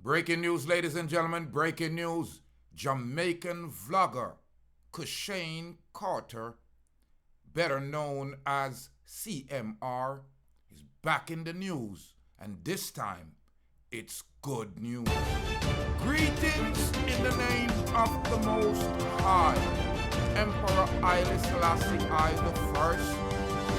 Breaking news, ladies and gentlemen, breaking news. Jamaican vlogger Cushane Carter, better known as CMR, is back in the news, and this time it's good news. Greetings in the name of the Most High, Emperor Haile Selassie I the First.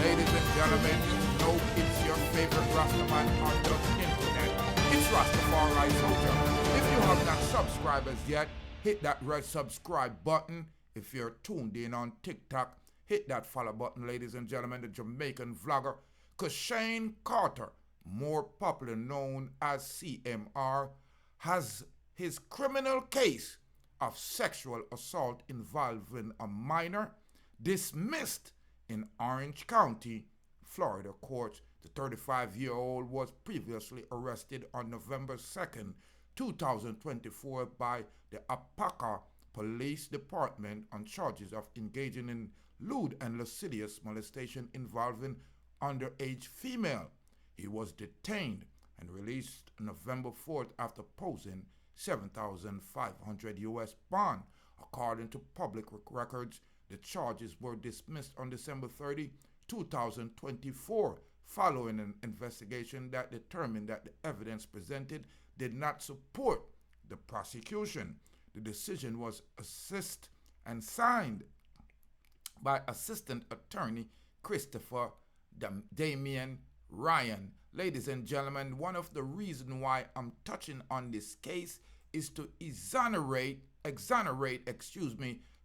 Ladies and gentlemen, you know it's your favorite Rastaman on the internet. It's Rastafari Soldier. If you have not subscribed as yet, hit that red subscribe button. If you're tuned in on TikTok, hit that follow button, ladies and gentlemen. The Jamaican vlogger Cushane Carter, more popularly known as CMR, has his criminal case of sexual assault involving a minor dismissed in Orange County, Florida courts. The 35-year-old was previously arrested on November 2nd, 2024 by the Apaka Police Department on charges of engaging in lewd and lascivious molestation involving underage female. He was detained and released November 4th after posing $7,500 US bond. According to public records, the charges were dismissed on December 30, 2024, following an investigation that determined that the evidence presented did not support the prosecution. The decision was assessed and signed by Assistant Attorney Christopher Damian Ryan. Ladies and gentlemen, one of the reasons why I'm touching on this case is to exonerate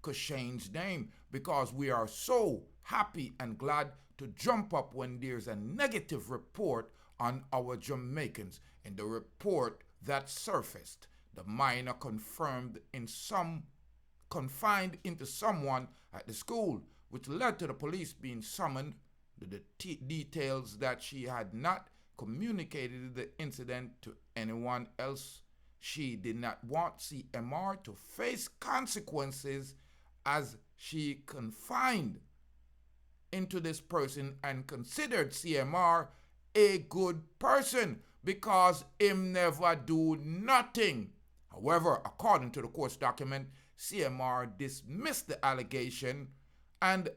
Cushane's name, because we are so happy and glad to jump up when there's a negative report on our Jamaicans. In the report that surfaced, the minor confined into someone at the school, which led to the police being summoned. The details that she had not communicated the incident to anyone else. She did not want CMR to face consequences, as she confined into this person and considered CMR a good person because him never do nothing. However, according to the court's document, CMR dismissed the allegation, and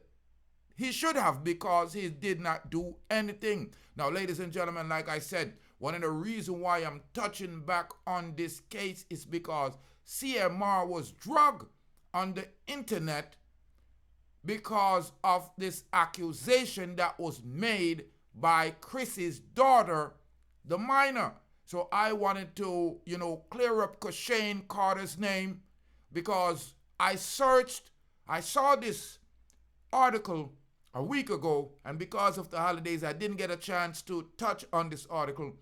he should have, because he did not do anything. Now, ladies and gentlemen, like I said, one of the reasons why I'm touching back on this case is because CMR was drugged on the internet because of this accusation that was made by Chris's daughter, the minor. So I wanted to, clear up Cushane Carter's name, because I saw this article a week ago, and because of the holidays, I didn't get a chance to touch on this article.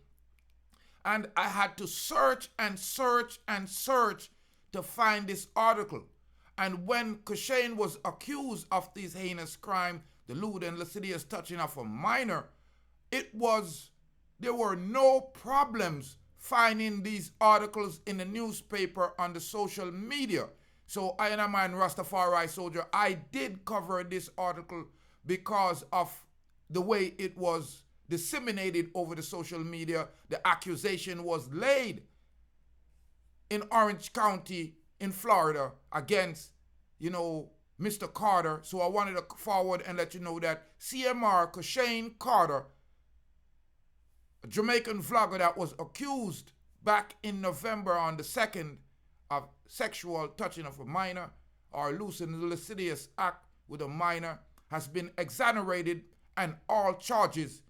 And I had to search and search and search to find this article. And when Cushane was accused of this heinous crime, the lewd and lascivious touching of a minor, there were no problems finding these articles in the newspaper, on the social media. So I and Rastafari Soldier, I did cover this article because of the way it was disseminated over the social media. The accusation was laid in Orange County in Florida against, Mr. Carter. So I wanted to forward and let you know that CMR, Cushane Carter, a Jamaican vlogger that was accused back in November on the 2nd of sexual touching of a minor or loose and lascivious act with a minor, has been exonerated and all charges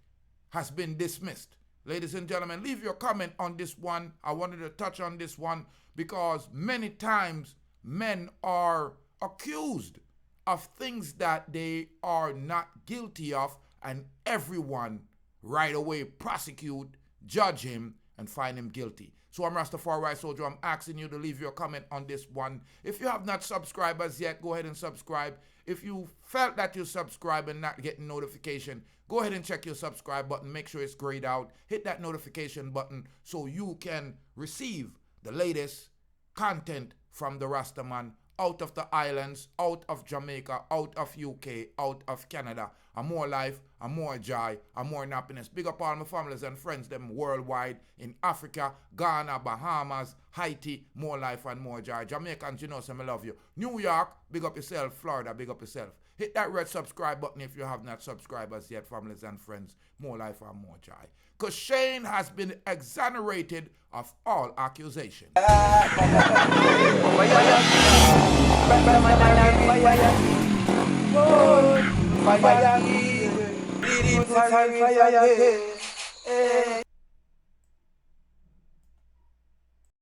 has been dismissed. Ladies and gentlemen, leave your comment on this one. I wanted to touch on this one because many times men are accused of things that they are not guilty of, and everyone right away prosecute, judge him, and find him guilty. So I'm Rastafari Soldier. I'm asking you to leave your comment on this one. If you have not subscribed as yet, go ahead and subscribe. If you felt that you subscribe and not getting notification, go ahead and check your subscribe button. Make sure it's grayed out. Hit that notification button so you can receive the latest content from the Rastaman out of the islands, out of Jamaica, out of UK, out of Canada. A more life, a more joy, a more happiness. Big up all my families and friends, them worldwide, in Africa, Ghana, Bahamas, Haiti, more life and more joy. Jamaicans, you know, some I love you. New York, big up yourself. Florida, big up yourself. Hit that red subscribe button if you have not subscribed as yet, families and friends. More life and more joy. Cushane has been exonerated of all accusations. Fire,